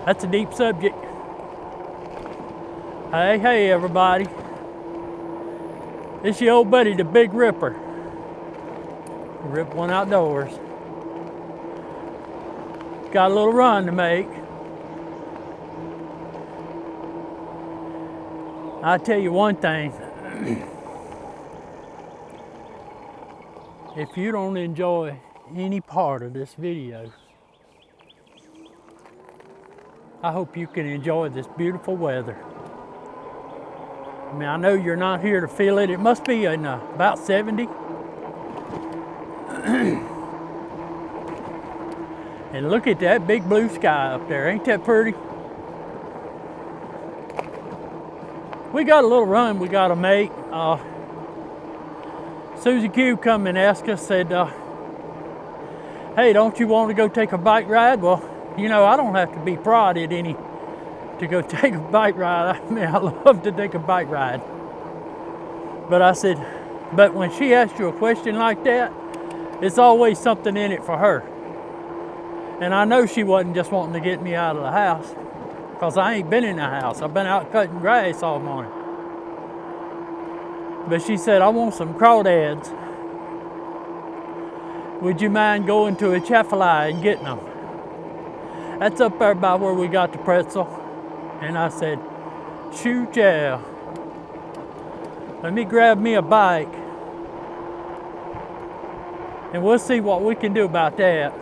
That's a deep subject. Hey, everybody. It's your old buddy, the Big Ripper. Rip one outdoors. Got a little run to make. I'll tell you one thing. If you don't enjoy any part of this video, I hope you can enjoy this beautiful weather. I mean, I know you're not here to feel it. It must be in about 70. And look at that big blue sky up there. Ain't that pretty? We got a little run we got to make. SuzyQ come and asked us, said, hey, don't you want to go take a bike ride? Well, you know, I don't have to be prodded any to go take a bike ride. I mean, I love to take a bike ride. But I said, but when she asks you a question like that, it's always something in it for her. And I know she wasn't just wanting to get me out of the house, because I ain't been in the house. I've been out cutting grass all morning. But she said, I want some Crawdads. Would you mind going to Atchafalaya and getting them? That's up there by where we got the pretzel. And I said, shoot, yeah. Let me grab me a bike and we'll see what we can do about that.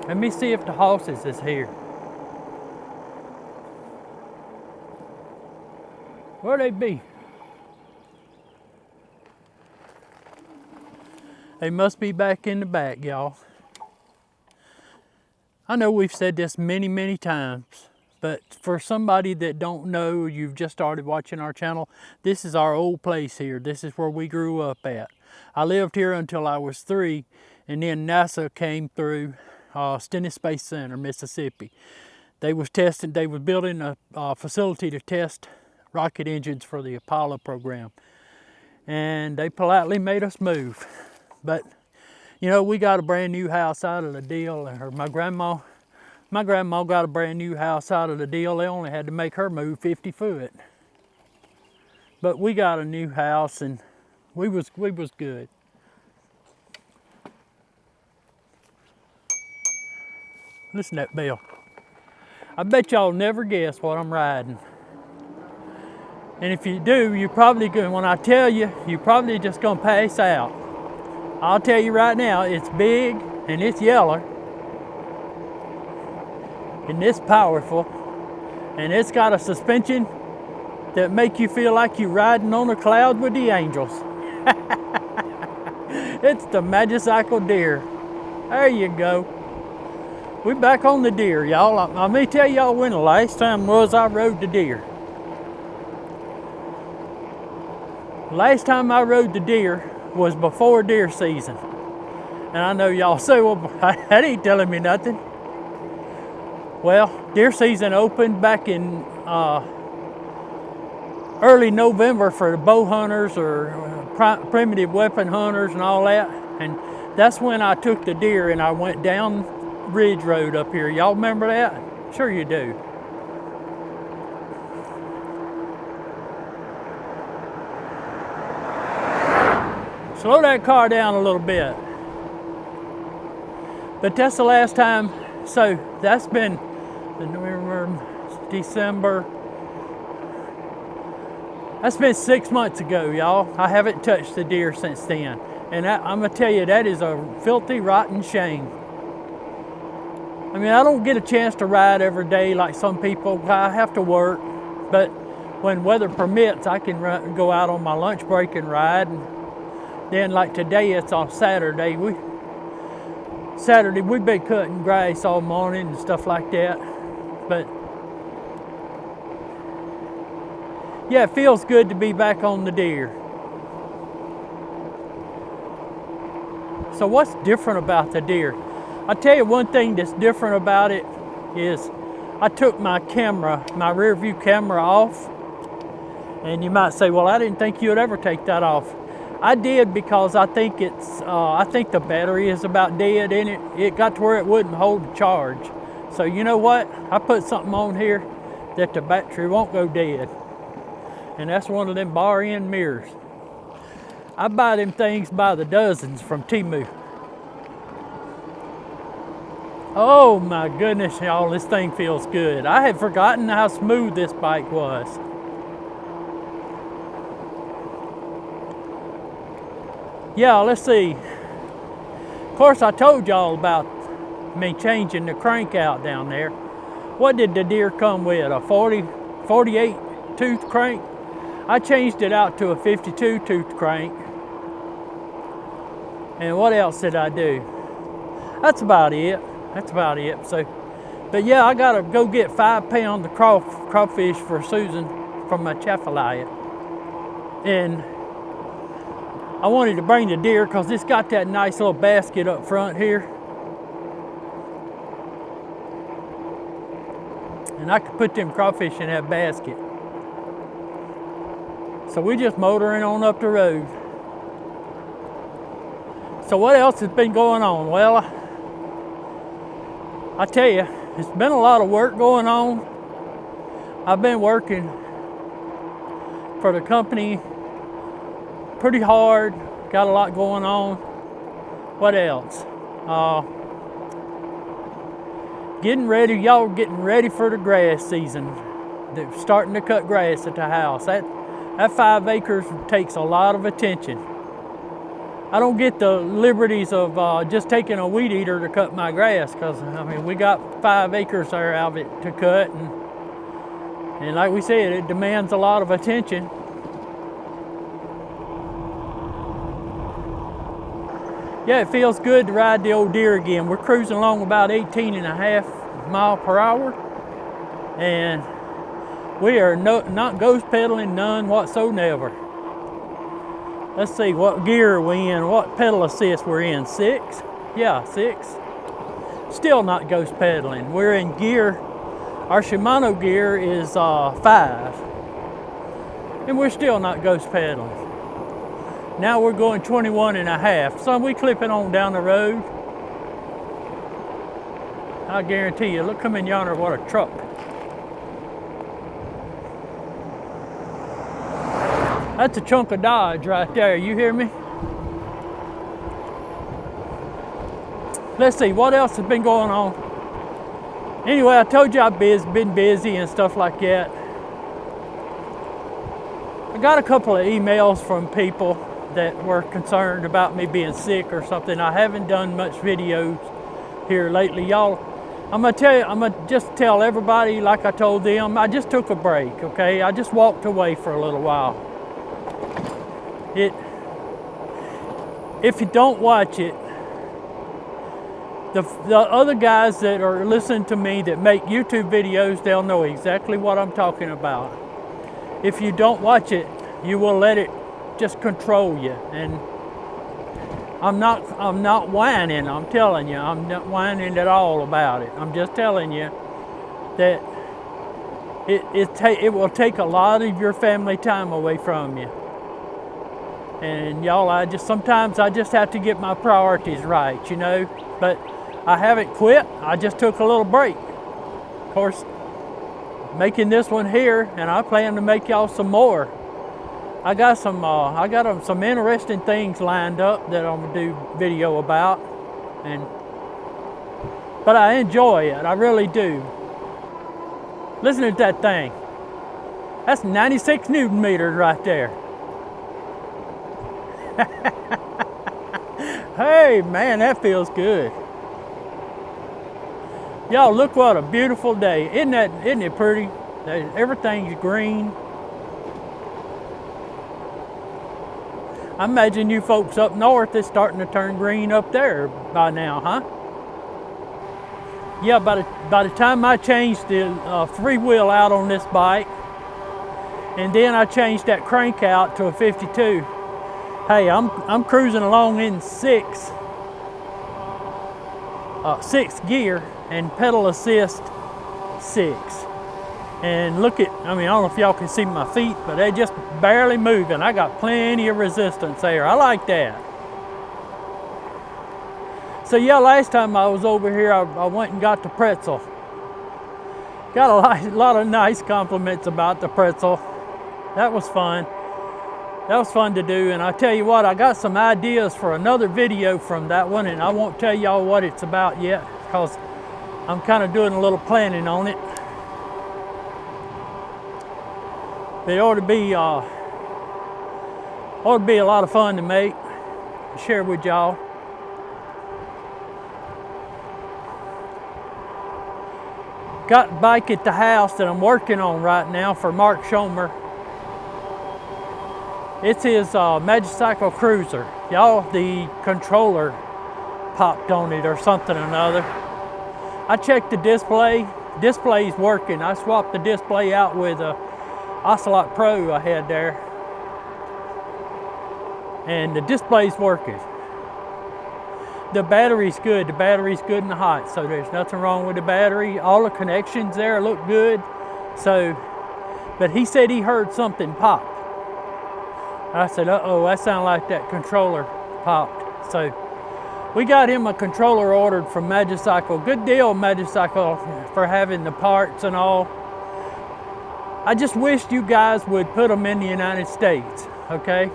Let me see if the horses is here. Where they be? They must be back in the back, y'all. I know we've said this many, many times, but for somebody that don't know, you've just started watching our channel, this is our old place here. This is where we grew up at. I lived here until I was 3, and then NASA came through Stennis Space Center, Mississippi. They was building a facility to test rocket engines for the Apollo program. And they politely made us move. But, you know, we got a brand new house out of the deal. Or my grandma got a brand new house out of the deal. They only had to make her move 50 foot. But we got a new house and we was good. Listen to that bell. I bet y'all never guess what I'm riding. And if you do, you're probably going, when I tell you, you're probably just gonna pass out. I'll tell you right now, it's big and it's yellow. And it's powerful. And it's got a suspension that make you feel like you're riding on a cloud with the angels. It's the Magicycle deer. There you go. We back on the deer, y'all. Let me tell y'all when the last time was I rode the deer. Last time I rode the deer was before deer season. And I know y'all say, well, that ain't telling me nothing. Well, deer season opened back in early November for the bow hunters or primitive weapon hunters and all that. And that's when I took the deer and I went down Ridge Road up here. Y'all remember that? Sure you do. Slow that car down a little bit. But that's the last time. So that's been November, December. That's been 6 months ago, y'all. I haven't touched the deer since then. And I'm gonna tell you, that is a filthy, rotten shame. I mean, I don't get a chance to ride every day like some people. I have to work, but when weather permits, I can go out on my lunch break and ride. And then, like today, it's on Saturday. We've been cutting grass all morning and stuff like that. But yeah, it feels good to be back on the deer. So what's different about the deer? I'll tell you one thing that's different about it is I took my rear view camera off. And you might say, well, I didn't think you would ever take that off. I did because I think I think the battery is about dead in it. It got to where it wouldn't hold a charge. So you know what? I put something on here that the battery won't go dead. And that's one of them bar end mirrors. I buy them things by the dozens from Temu. Oh my goodness, y'all, this thing feels good. I had forgotten how smooth this bike was. Yeah, let's see. Of course, I told y'all about me changing the crank out down there. What did the deer come with? A 48 tooth crank? I changed it out to a 52 tooth crank. And what else did I do? That's about it. That's about it. So, but yeah, I gotta go get 5 pounds of crawfish for Susan from Atchafalaya. And I wanted to bring the deer because it's got that nice little basket up front here. And I could put them crawfish in that basket. So we just motoring on up the road. So what else has been going on? Well, I tell you, it's been a lot of work going on. I've been working for the company pretty hard, got a lot going on. What else? Getting ready, y'all getting ready for the grass season. They're starting to cut grass at the house. That 5 acres takes a lot of attention. I don't get the liberties of just taking a weed eater to cut my grass, because I mean, we got 5 acres there of it to cut, and like we said, it demands a lot of attention. Yeah, it feels good to ride the old deer again. We're cruising along about 18.5 miles per hour, and we are not ghost pedaling none whatsoever. Let's see, what gear are we in? What pedal assist we're in? 6? Yeah, 6. Still not ghost pedaling. We're in gear, our Shimano gear is 5. And we're still not ghost pedaling. Now we're going 21.5. So we clipping on down the road. I guarantee you, look, come in yonder, what a truck. That's a chunk of Dodge right there, you hear me? Let's see, what else has been going on? Anyway, I told you I've been busy and stuff like that. I got a couple of emails from people that were concerned about me being sick or something. I haven't done much videos here lately. Y'all, I'm gonna just tell everybody, like I told them, I just took a break, okay? I just walked away for a little while. If you don't watch it, the other guys that are listening to me that make YouTube videos, they'll know exactly what I'm talking about. If you don't watch it, you will let it just control you. And I'm not whining, I'm telling you, I'm not whining at all about it. I'm just telling you that it will take a lot of your family time away from you. And y'all, sometimes I just have to get my priorities right, you know. But I haven't quit, I just took a little break. Of course, making this one here, and I plan to make y'all some more. I got some interesting things lined up that I'm gonna do video about, but I enjoy it, I really do. Listen to that thing. That's 96 Newton meters right there. Hey man, that feels good. Y'all, look what a beautiful day. Isn't it pretty? Everything's green. I imagine you folks up north is starting to turn green up there by now, huh? Yeah, by the time I changed the Freewheel out on this bike, and then I changed that crank out to a 52. Hey, I'm cruising along in 6 gear and pedal assist 6. And look at, I mean, I don't know if y'all can see my feet, but they just barely moving. I got plenty of resistance there. I like that. So yeah, last time I was over here, I went and got the pretzel. Got a lot of nice compliments about the pretzel. That was fun. That was fun to do. And I tell you what, I got some ideas for another video from that one, and I won't tell y'all what it's about yet because I'm kind of doing a little planning on it. It ought to be a lot of fun to make, share with y'all. Got a bike at the house that I'm working on right now for Mark Schomer. It's his Magicycle Cruiser. Y'all, the controller popped on it or something or another. I checked the display. Display's working. I swapped the display out with a Ocelot Pro I had there. And the display's working. The battery's good. The battery's good and hot, so there's nothing wrong with the battery. All the connections there look good. So, but he said he heard something pop. I said, uh-oh, that sounded like that controller popped. So we got him a controller ordered from Magicycle. Good deal, Magicycle, for having the parts and all. I just wished you guys would put them in the United States, okay?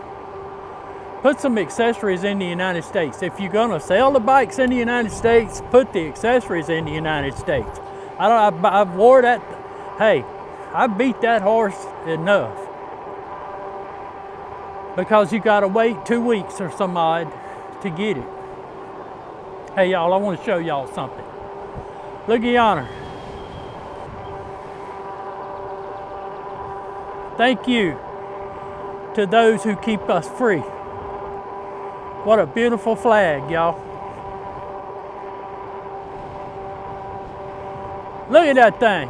Put some accessories in the United States. If you're gonna sell the bikes in the United States, put the accessories in the United States. I've wore that, hey, I beat that horse enough. Because you gotta wait 2 weeks or some odd to get it. Hey y'all, I wanna show y'all something. Look at yonder. Thank you to those who keep us free. What a beautiful flag, y'all. Look at that thing.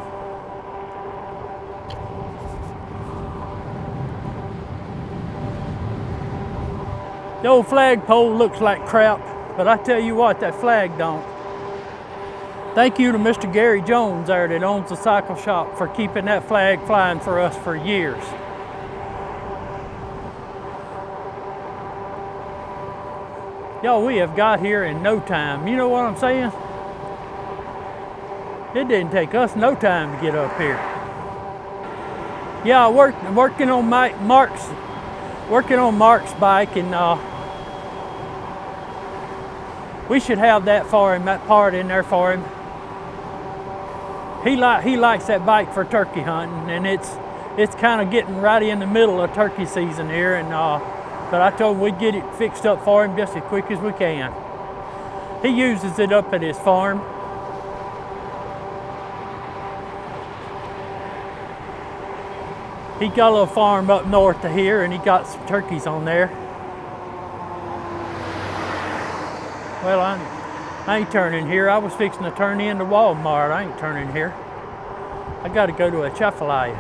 The old flagpole looks like crap, but I tell you what, that flag don't. Thank you to Mr. Gary Jones there that owns the cycle shop for keeping that flag flying for us for years. Y'all, we have got here in no time. You know what I'm saying? It didn't take us no time to get up here. Yeah, working on Mark's bike, and we should have that for him, that part in there for him. He likes that bike for turkey hunting, and it's kind of getting right in the middle of turkey season here, and but I told him we'd get it fixed up for him just as quick as we can. He uses it up at his farm. He got a little farm up north of here, and he got some turkeys on there. Well, I ain't turning here. I was fixing to turn into Walmart. I ain't turning here. I got to go to Atchafalaya.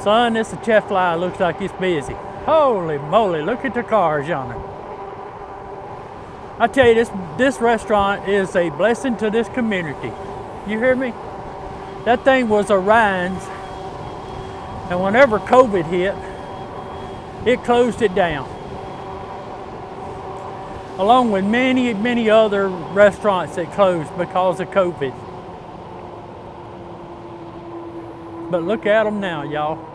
Son, this Atchafalaya looks like it's busy. Holy moly, look at the cars yonder. I tell you, this restaurant is a blessing to this community. You hear me? That thing was a Ryan's, and whenever COVID hit, it closed it down. Along with many, many other restaurants that closed because of COVID. But look at them now, y'all.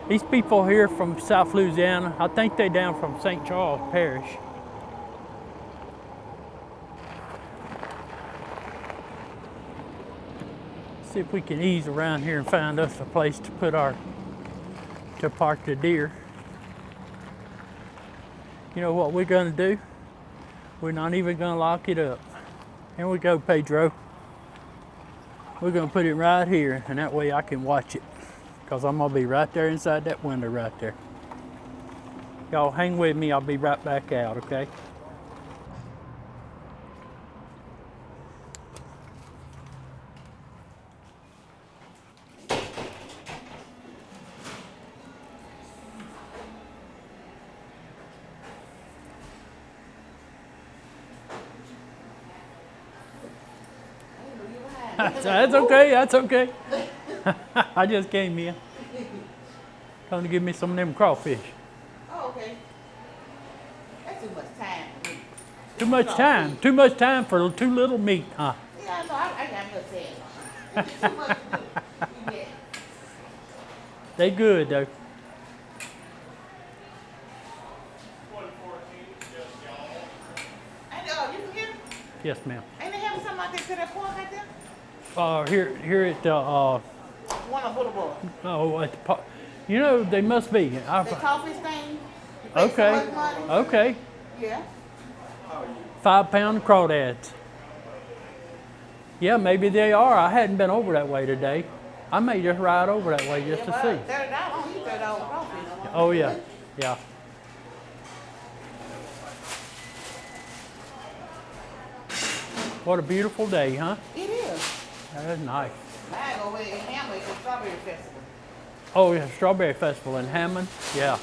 These people here from South Louisiana, I think they down from St. Charles Parish. See if we can ease around here and find us a place to park the deer. You know what we're gonna do? We're not even gonna lock it up. Here we go, Pedro. We're gonna put it right here, and that way I can watch it. Because I'm gonna be right there inside that window right there. Y'all hang with me, I'll be right back out, okay? That's okay, that's okay. I just came in. Trying to give me some of them crawfish. Oh, okay. That's too much time for me. Too much time. Too much time for too little meat, huh? Yeah, no, I got no time. It's too much to do. Yeah. They good though. And, you from here? Yes, ma'am. Ain't they having something out there to that park right there? Here at the One on Boulevard. oh, at the park. You know, they must be. The coffee stain? You pay so Okay. much money? Okay. Yeah. 5-pound crawdads. Yeah, maybe they are. I hadn't been over that way today. I may just ride over that way just to see. $30, I don't eat $30 crawfish no more. Oh yeah, yeah. What a beautiful day, huh? It is. That is nice. I go away in Hamlet for Strawberry Festival. Oh yeah, Strawberry Festival in Hammond. Yeah,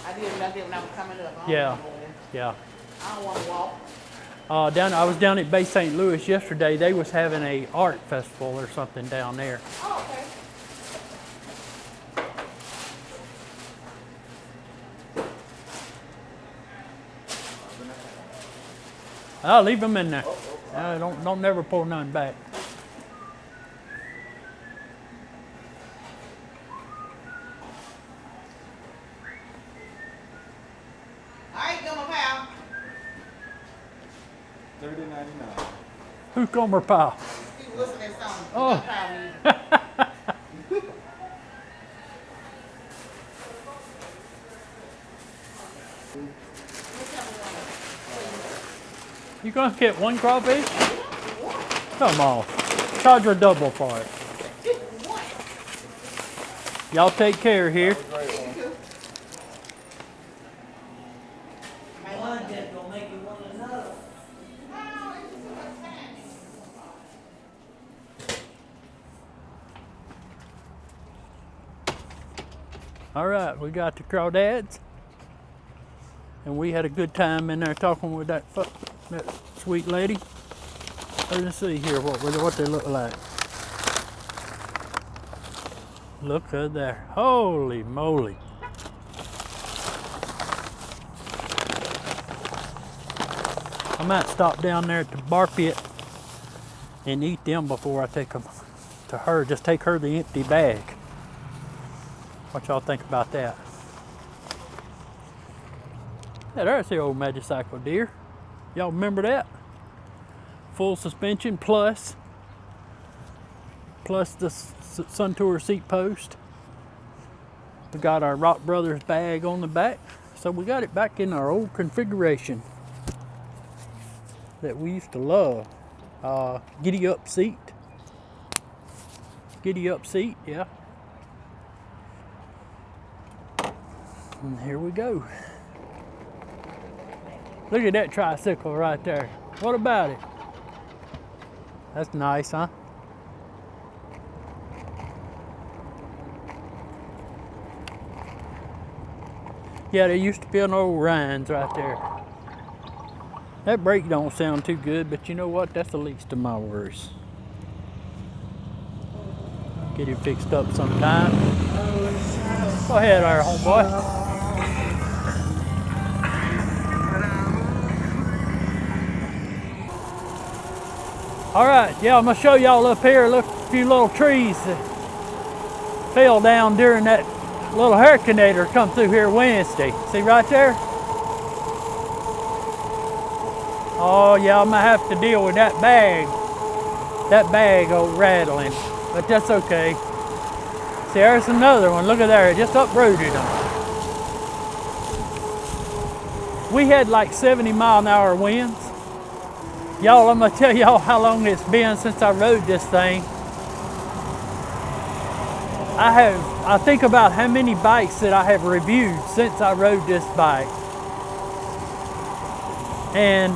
I did when I was coming up. yeah, yeah. I don't want to walk. I was down at Bay St. Louis yesterday. They was having a art festival or something down there. Oh, okay. I'll leave them in there. Don't never pull none back. All right, go my pal. $30.99. Who's Gomer Pile? You listening to something. Oh. My pal needs. You gonna get one crawfish? Come on. Charge her double for it. Y'all take care here. All right, we got the Crawdads. And we had a good time in there talking with that sweet lady. Let's see here what they look like. Look at there. Holy moly. I might stop down there at the bar pit and eat them before I take them to her. Just take her the empty bag. What y'all think about that? Yeah, there's the old Magicycle deer. Y'all remember that? Full suspension plus the Sun Tour seat post. We got our Rock Brothers bag on the back. So we got it back in our old configuration that we used to love. Giddy up seat. Giddy up seat, yeah. And here we go. Look at that tricycle right there. What about it? That's nice, huh? Yeah, there used to be an old Ryan's right there. That brake don't sound too good, but you know what? That's the least of my worries. Get it fixed up sometime. Go ahead there, homeboy. All right, yeah, I'm gonna show y'all up here. Look, a few little trees that fell down during that little hurricaneator come through here Wednesday. See right there? Oh yeah, I'm gonna have to deal with that bag. That bag rattling, but that's okay. See, there's another one. Look at there, it just uprooted them. We had like 70-mile-an-hour winds. Y'all, I'm gonna tell y'all how long it's been since I rode this thing. I think about how many bikes that I have reviewed since I rode this bike. And,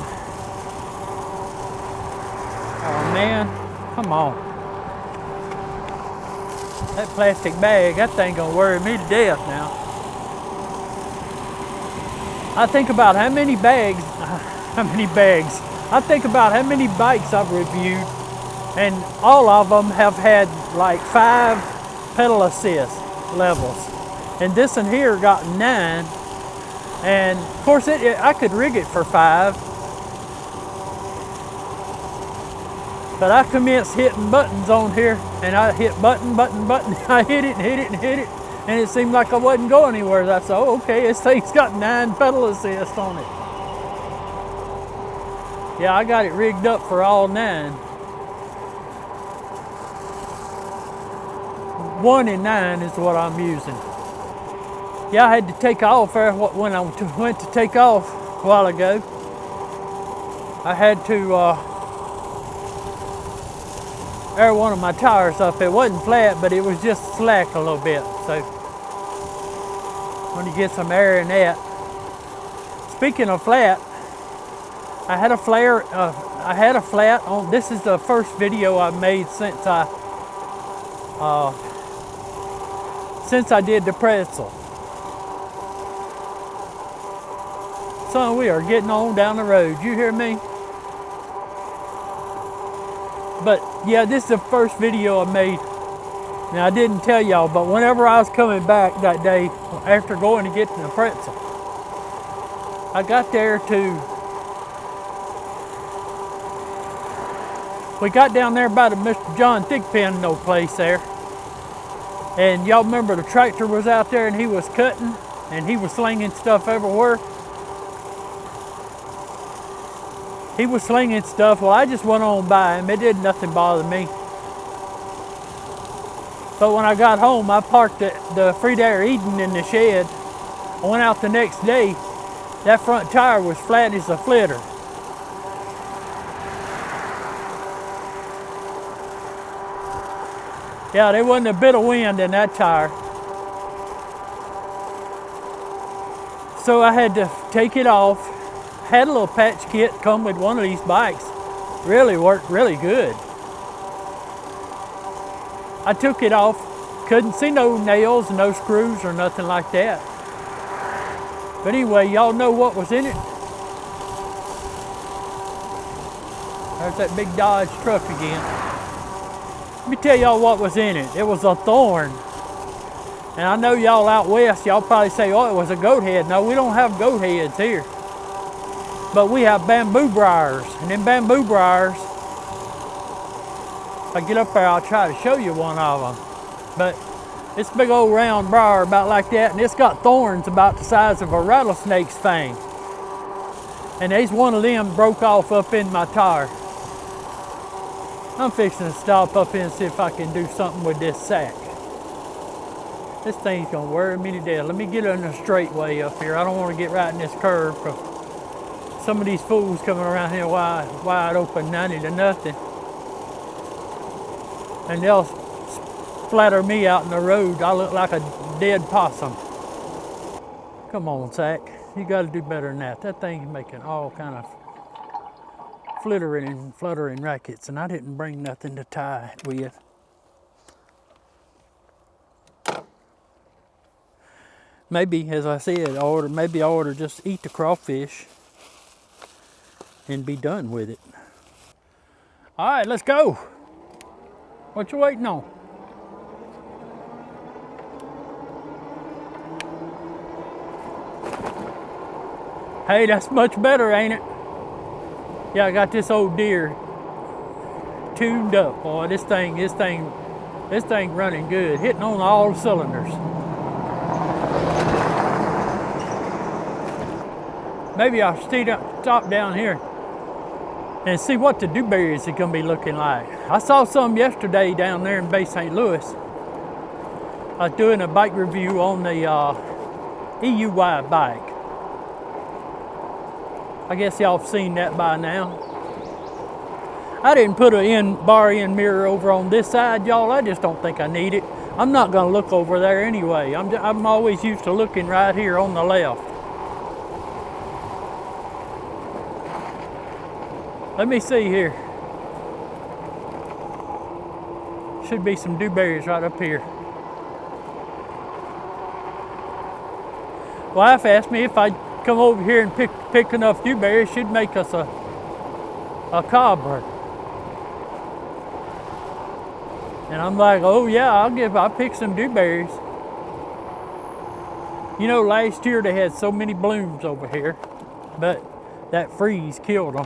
oh man, come on. That plastic bag, that thing gonna worry me to death now. I think about how many bags, I think about how many bikes I've reviewed And all of them have had like 5 pedal assist levels. And this one here got 9. And of course I could rig it for 5. But I commenced hitting buttons on here, and I hit button. I hit it and hit it and hit it. And it seemed like I wasn't going anywhere. I said, oh, okay, this thing's got 9 pedal assist on it. Yeah, I got it rigged up for all 9. 1 and 9 is what I'm using. Yeah, I had to take off there when I went to take off a while ago. I had to air one of my tires up. It wasn't flat, but it was just slack a little bit. So when you get some air in that. Speaking of flat, I had a flat on. This is the first video I've made since I did the pretzel. Son, we are getting on down the road. You hear me? But yeah, this is the first video I made. Now I didn't tell y'all, but whenever I was coming back that day after going to get the pretzel, I got there we got down there by the Mr. John Thigpen no place there. And y'all remember the tractor was out there and he was cutting and he was slinging stuff everywhere. He was slinging stuff. Well, I just went on by him. It did nothing bother me. But when I got home, I parked the Freewheel Eden in the shed. I went out the next day. That front tire was flat as a flitter. Yeah, there wasn't a bit of wind in that tire. So I had to take it off. Had a little patch kit come with one of these bikes. Really worked really good. I took it off. Couldn't see no nails, no screws or nothing like that. But anyway, y'all know what was in it? There's that big Dodge truck again. Let me tell y'all what was in it. It was a thorn. And I know y'all out west, y'all probably say, oh, it was a goat head. No, we don't have goat heads here. But we have bamboo briars. And them bamboo briars, if I get up there, I'll try to show you one of them. But it's a big old round briar about like that, and it's got thorns about the size of a rattlesnake's fang. And there's one of them broke off up in my tire. I'm fixing to stop up here and see if I can do something with this sack. This thing's gonna wear me to death. Let me get it in a straight way up here. I don't want to get right in this curve. Some of these fools coming around here wide open 90 to nothing. And they'll splatter me out in the road. I look like a dead possum. Come on, Zach. You got to do better than that. That thing's making all kind of flittering and fluttering rackets, and I didn't bring nothing to tie it with. Maybe, as I said, maybe I ought to just eat the crawfish and be done with it. All right, let's go. What you waiting on? Hey, that's much better, ain't it? Yeah, I got this old deer tuned up, boy. This thing running good, hitting on all cylinders. Maybe I'll stop down here and see what the dewberries are gonna be looking like. I saw some yesterday down there in Bay St. Louis. I was doing a bike review on the EUY bike. I guess y'all have seen that by now. I didn't put a bar end mirror over on this side, y'all. I just don't think I need it. I'm not gonna look over there anyway. I'm always used to looking right here on the left. Let me see here. Should be some dewberries right up here. Wife asked me if I'd come over here and pick enough dewberries, she'd make us a cobbler. And I'm like, oh yeah, I'll pick some dewberries. You know, last year they had so many blooms over here, but that freeze killed them.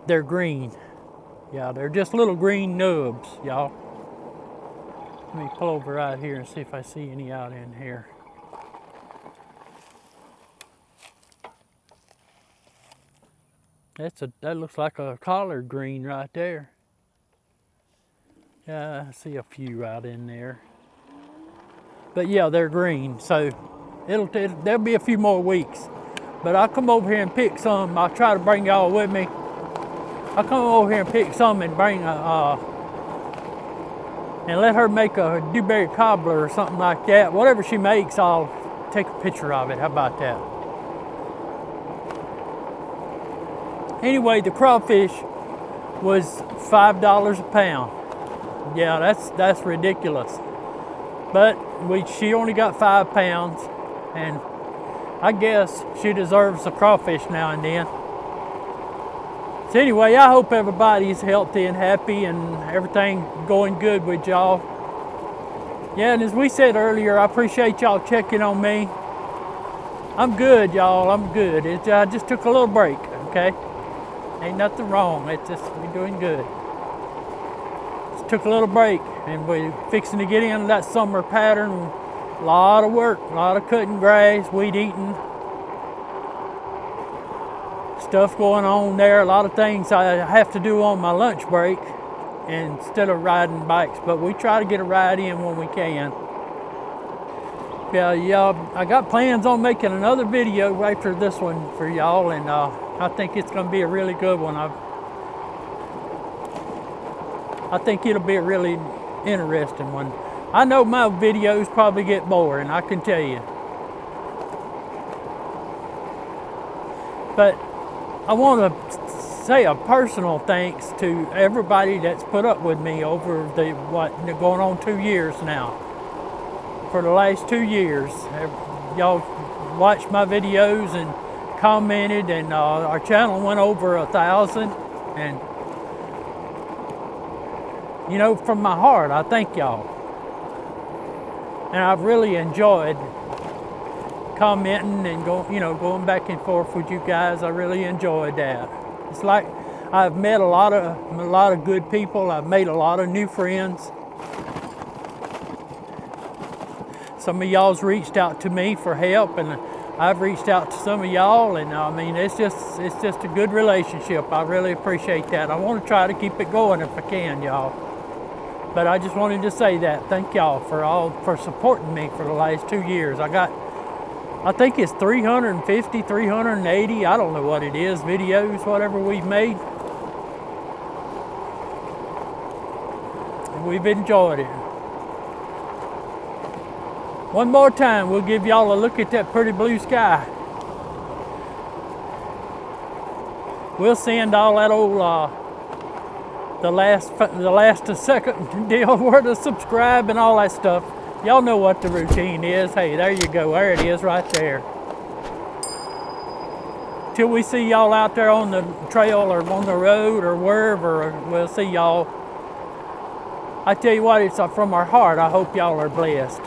They're green. Yeah, they're just little green nubs, y'all. Let me pull over right here and see if I see any out in here. That looks like a collard green right there. Yeah, I see a few right in there. But yeah, they're green, so there'll be a few more weeks. But I'll come over here and pick some. I'll try to bring y'all with me. I'll come over here and pick some and bring and let her make a dewberry cobbler or something like that. Whatever she makes, I'll take a picture of it. How about that? Anyway, the crawfish was $5 a pound. Yeah, that's ridiculous. But she only got 5 pounds, and I guess she deserves a crawfish now and then. So anyway, I hope everybody's healthy and happy and everything going good with y'all. Yeah, and as we said earlier, I appreciate y'all checking on me. I'm good, y'all. I'm good. I just took a little break, okay? Ain't nothing wrong. It's just, we're doing good. Just took a little break, and we're fixing to get into that summer pattern. A lot of work, a lot of cutting grass, weed eating. Stuff going on there, a lot of things I have to do on my lunch break instead of riding bikes, but we try to get a ride in when we can. Yeah, I got plans on making another video after this one for y'all, and I think it's going to be a really good one. I think it'll be a really interesting one. I know my videos probably get boring, I can tell you. But I want to say a personal thanks to everybody that's put up with me over going on 2 years now. For the last 2 years, y'all watched my videos and commented, and our channel went over 1,000. And you know, from my heart, I thank y'all. And I've really enjoyed commenting and going back and forth with you guys. I really enjoyed that. It's like I've met a lot of good people. I've made a lot of new friends. Some of y'all's reached out to me for help, and I've reached out to some of y'all, and I mean, it's just a good relationship. I really appreciate that. I want to try to keep it going if I can, y'all. But I just wanted to say that. Thank y'all for supporting me for the last 2 years. I think it's 350, 380, I don't know what it is, videos, whatever we've made. And we've enjoyed it. One more time, we'll give y'all a look at that pretty blue sky. We'll send all that old, the last to second deal where to subscribe and all that stuff. Y'all know what the routine is. Hey, there you go. There it is right there. Till we see y'all out there on the trail or on the road or wherever, we'll see y'all. I tell you what, it's from our heart. I hope y'all are blessed.